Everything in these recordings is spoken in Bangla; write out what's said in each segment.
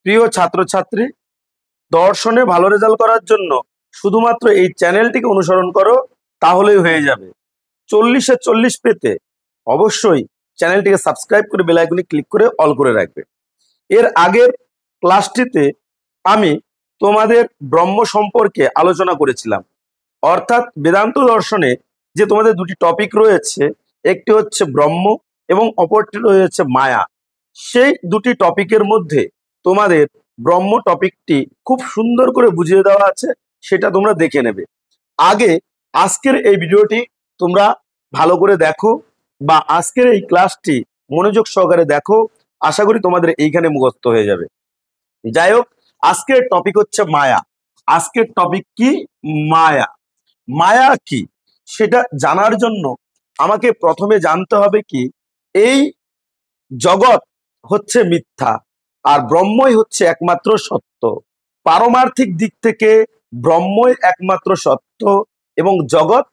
প্রিয় ছাত্রছাত্রী, দর্শনে ভালো রেজাল্ট করার জন্য শুধুমাত্র এই চ্যানেলটিকে অনুসরণ করো, তাহলেই হয়ে যাবে। 40-এ 40 পেতে অবশ্যই চ্যানেলটিকে সাবস্ক্রাইব করে বেল আইকনে ক্লিক করে অল করে রাখবে। এর আগের ক্লাসটিতে আমি তোমাদের ব্রহ্ম সম্পর্কে আলোচনা করেছিলাম, অর্থাৎ বেদান্ত দর্শনে যে তোমাদের দুটি টপিক রয়েছে, একটি হচ্ছে ব্রহ্ম এবং অপরটি রয়েছে মায়া। সেই দুটি টপিকের মধ্যে তোমাদের ব্রহ্ম টপিকটি খুব সুন্দর করে বুঝিয়ে দেওয়া আছে, সেটা তোমরা দেখে নেবে। আজকের এই ভিডিওটি তোমরা ভালো করে দেখো, বা আজকের এই ক্লাসটি মনোযোগ সহকারে দেখো, আশা করি তোমাদের এইখানে মুখস্থ হয়ে যাবে। যাই হোক, আজকের টপিক হচ্ছে মায়া। আজকের টপিক কি? মায়া। মায়া কি সেটা জানার জন্য আমাকে প্রথমে জানতে হবে কি, এই জগৎ হচ্ছে মিথ্যা আর ব্রহ্মই হচ্ছে একমাত্র সত্য। পারমার্থিক দিক থেকে ব্রহ্মই একমাত্র সত্য এবং জগৎ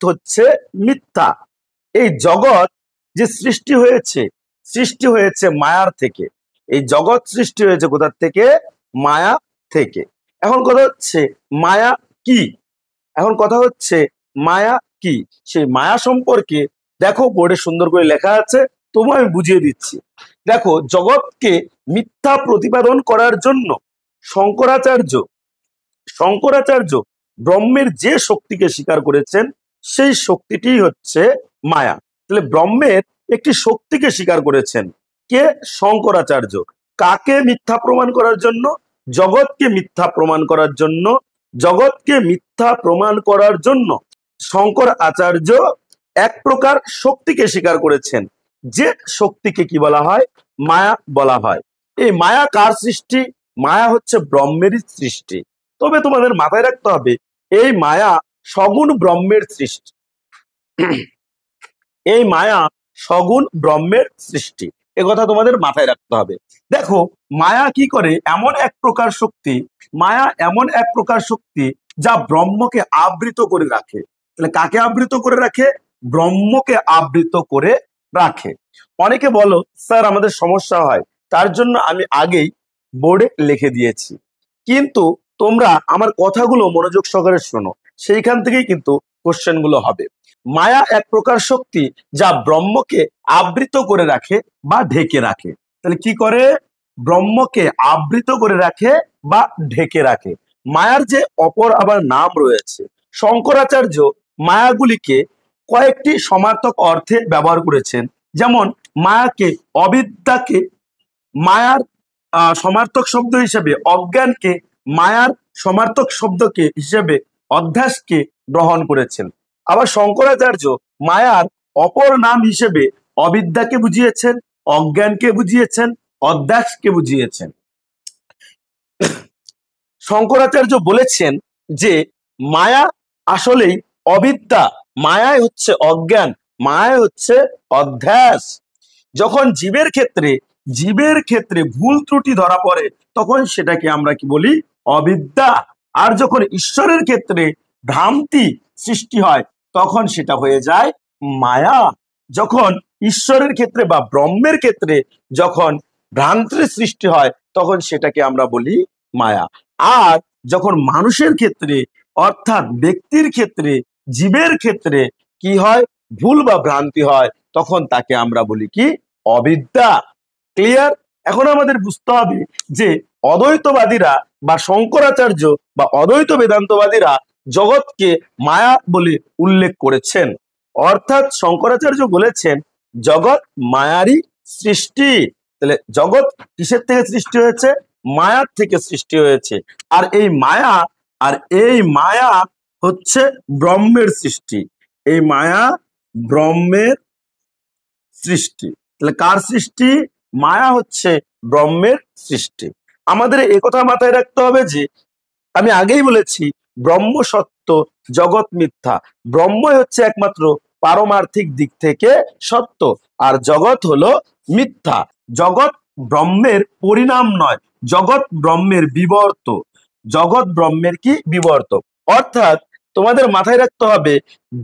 হচ্ছে মিথ্যা। এই জগৎ যে সৃষ্টি হয়েছে মায়ার থেকে। এই জগৎ সৃষ্টি হয়েছে কোথার থেকে? মায়া থেকে। এখন কথা হচ্ছে মায়া কি? সেই মায়া সম্পর্কে দেখো, বোর্ডে সুন্দর করে লেখা আছে, তোমায় আমি বুঝিয়ে দিচ্ছি। দেখো, জগৎকে মিথ্যা প্রতিপাদন করার জন্য শঙ্করাচার্য ব্রহ্মের যে শক্তিকে স্বীকার করেছেন, সেই শক্তিটি হচ্ছে মায়া। তাহলে ব্রহ্মের একটি শক্তিকে স্বীকার করেছেন কে? শঙ্করাচার্য। কাকে মিথ্যা প্রমাণ করার জন্য? জগৎকে মিথ্যা প্রমাণ করার জন্য শঙ্কর আচার্য এক প্রকার শক্তিকে স্বীকার করেছেন, যে শক্তিকে কি বলা হয়? মায়া বলা হয়। এই মায়া কার সৃষ্টি? মায়া হচ্ছে ব্রহ্মেরই সৃষ্টি। তবে তোমাদের মাথায় রাখতে হবে, এই মায়া সগুণ ব্রহ্মের সৃষ্টি। এই মায়া সগুণ ব্রহ্মের সৃষ্টি, একথা তোমাদের মাথায় রাখতে হবে। দেখো, মায়া কি করে? মায়া এমন এক প্রকার শক্তি যা ব্রহ্মকে আবৃত করে রাখে। তাহলে কাকে আবৃত করে রাখে? ব্রহ্মকে আবৃত করে রাখে। অনেকে বলো, স্যার আমাদের সমস্যা হয়, তার জন্য আমি আগেই বোর্ডে লিখে দিয়েছি, কিন্তু তোমরা আমার কথাগুলো মনোযোগ সহকারে শোনো, সেইখান থেকেই কিন্তু কোশ্চেন গুলো হবে। মায়া এক প্রকার শক্তি যা ব্রহ্মকে আবৃত করে রাখে বা ঢেকে রাখে। তাহলে কি করে? ব্রহ্মকে আবৃত করে রাখে বা ঢেকে রাখে। মায়ার যে অপর আবার নাম রয়েছে, শঙ্করাচার্য মায়াগুলিকে কয়েকটি সমার্থক অর্থে ব্যবহার করেছেন। যেমন অবিদ্যাকে মায়ার সমার্থক শব্দ হিসেবে অজ্ঞানকে, মায়ার সমার্থক শব্দকে হিসেবে অধ্যাসকে গ্রহণ করেছেন। আবার শঙ্করাচার্য মায়ার অপর নাম হিসেবে অবিদ্যাকে বুঝিয়েছেন, অজ্ঞানকে বুঝিয়েছেন, অধ্যাসকে বুঝিয়েছেন। শঙ্করাচার্য বলেছেন যে মায়া আসলেই অবিদ্যা, মায়াই হচ্ছে অজ্ঞান, মায়াই হচ্ছে অধ্যাস। যখন জীবের ক্ষেত্রে ভুল ত্রুটি ধরা পড়ে, তখন সেটাকে আমরা কি বলি? অবিদ্যা। আর যখন ঈশ্বরের ক্ষেত্রে ভ্রান্তি সৃষ্টি হয়, তখন সেটা হয়ে যায় মায়া। যখন ঈশ্বরের ক্ষেত্রে বা ব্রহ্মের ক্ষেত্রে যখন ভ্রান্তির সৃষ্টি হয়, তখন সেটাকে আমরা বলি মায়া। আর যখন মানুষের ক্ষেত্রে, অর্থাৎ ব্যক্তির ক্ষেত্রে, জীবের ক্ষেত্রে কি হয়? ভুল বা ভ্রান্তি হয়, তখন তাকে আমরা বলি কি? অবিদ্যা। ক্লিয়ার? এখন আমাদের বুঝতে হবে যে অদ্বৈতবাদীরা বা শঙ্করাচার্য বা অদ্বৈত বেদান্তবাদীরা জগৎকে মায়া বলে উল্লেখ করেছেন। অর্থাৎ শঙ্করাচার্য বলেছেন জগৎ মায়ারই সৃষ্টি। তাহলে জগৎ কিসের থেকে সৃষ্টি হয়েছে? মায়ার থেকে সৃষ্টি হয়েছে। আর এই মায়া হচ্ছে ব্রহ্মের সৃষ্টি। এই মায়া ব্রহ্মের সৃষ্টি। তাহলে কার সৃষ্টি? মায়া হচ্ছে ব্রহ্মের সৃষ্টি। আমাদের একথা মাথায় রাখতে হবে যে আমি আগেই বলেছি, ব্রহ্ম সত্য, জগৎ মিথ্যা। ব্রহ্মই হচ্ছে একমাত্র পারমার্থিক দিক থেকে সত্য, আর জগৎ হলো মিথ্যা। জগৎ ব্রহ্মের পরিণাম নয়, জগৎ ব্রহ্মের বিবর্ত। জগৎ ব্রহ্মের কি? বিবর্ত। অর্থাৎ তোমাদের মাথায় রাখতে হবে,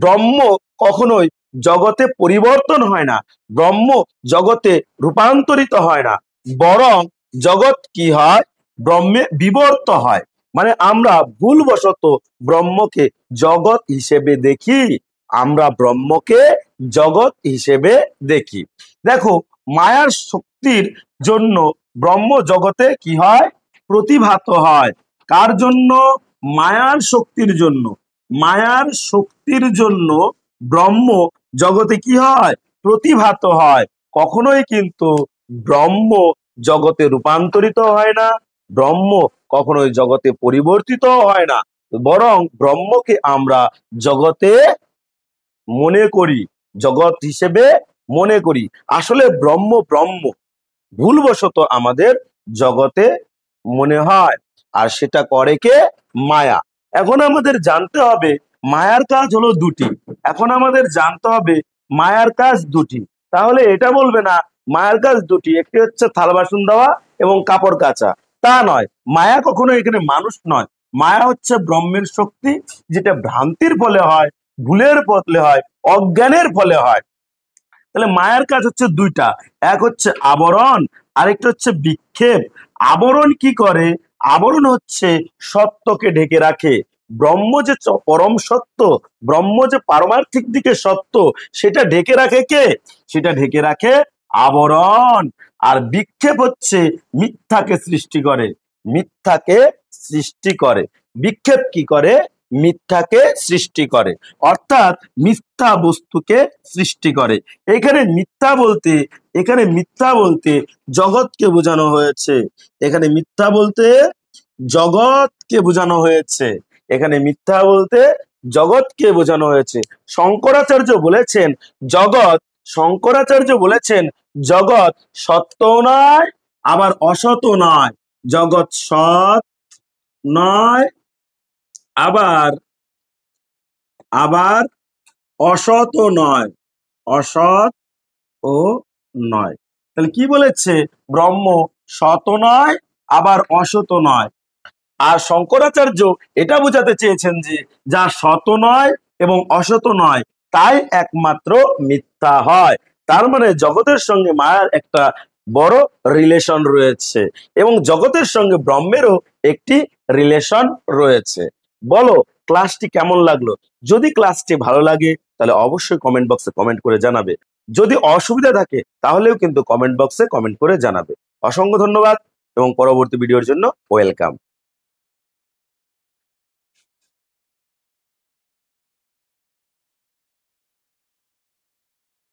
ব্রহ্ম কখনোই জগতে পরিবর্তন হয় না, ব্রহ্ম জগতে রূপান্তরিত হয় না, বরং জগৎ কি হয়, ব্রহ্মে বিবর্ত হয়। মানে আমরা ভুলবশত ব্রহ্মকে জগৎ হিসেবে দেখি, আমরা ব্রহ্মকে জগৎ হিসেবে দেখি। দেখো, মায়ার শক্তির জন্য ব্রহ্ম জগতে কি হয়, প্রতিভাত হয়। কার জন্য? মায়ার শক্তির জন্য। মায়ার শক্তির জন্য ব্রহ্ম জগতে কি হয়, প্রতিভাত হয়। কখনোই কিন্তু ব্রহ্ম জগতে রূপান্তরিত হয় না, ব্রহ্ম কখনোই জগতে পরিবর্তিত হয় না, বরং ব্রহ্মকে আমরা জগতে মনে করি, জগৎ হিসেবে মনে করি। আসলে ব্রহ্ম ব্রহ্ম ভুলবশত আমাদের জগতে মনে হয়, আর সেটা করে কে? মায়া। এখন আমাদের জানতে হবে মায়ার কাজ হলো দুটি। এখন আমাদের জানতে হবে মায়ার কাজ দুটি। তাহলে এটা বলবে না মায়ার কাজ দুটি, একটি হচ্ছে থাল বাসন দেওয়া এবং কাপড় কাচা। তা নয়, মায়া কখনো এখানে মানুষ নয়। মায়া হচ্ছে ব্রহ্মের শক্তি, যেটা ভ্রান্তির ফলে হয়, ভুলের ফলে হয়, অজ্ঞানের ফলে হয়। তাহলে মায়ার কাজ হচ্ছে দুইটা, এক হচ্ছে আবরণ, আরেকটা হচ্ছে বিক্ষেপ। আবরণ কি করে? আবরণ হচ্ছে সত্যকে ঢেকে রাখে। ব্রহ্ম যে পরম সত্য, ব্রহ্ম যে পারমার্থিক দিকে সত্য, সেটা ঢেকে রাখে কে? সেটা ঢেকে রাখে আবরণ। আর বিক্ষেপ হচ্ছে মিথ্যাকে সৃষ্টি করে, মিথ্যাকে সৃষ্টি করে। বিক্ষেপ কি করে? মিথ্যাকে সৃষ্টি করে, অর্থাৎ মিথ্যা বস্তুকে সৃষ্টি করে। এখানে মিথ্যা বলতে জগৎকে বোঝানো হয়েছে। এখানে মিথ্যা বলতে জগৎকে বোঝানো হয়েছে। এখানে মিথ্যা বলতে জগৎকে বোঝানো হয়েছে। শঙ্করাচার্য বলেছেন জগৎ, শঙ্করাচার্য বলেছেন জগৎ সত্য নয়, আবার অসৎ নয়। জগৎ সৎ নয়, আবার আবার অসৎ নয়, অসৎ ও নয়। তাহলে কি বলেছে? ব্রহ্ম সৎ নয়, আবার অসৎ নয়। আর শঙ্করাচার্য এটা বোঝাতে চেয়েছেন যে যা সৎ নয় এবং অসৎ নয়, তাই একমাত্র মিথ্যা হয়। তার মানে জগতের সঙ্গে মায়ার একটা বড় রিলেশন রয়েছে, এবং জগতের সঙ্গে ব্রহ্মেরও একটি রিলেশন রয়েছে। বলো, ক্লাসটি কেমন লাগলো? যদি ক্লাসটি ভালো লাগে তাহলে অবশ্যই কমেন্ট বক্সে কমেন্ট করে জানাবে। যদি অসুবিধা থাকে তাহলেও কিন্তু কমেন্ট বক্সে কমেন্ট করে জানাবে। অসংখ্য ধন্যবাদ এবং পরবর্তী ভিডিওর জন্য ওয়েলকাম।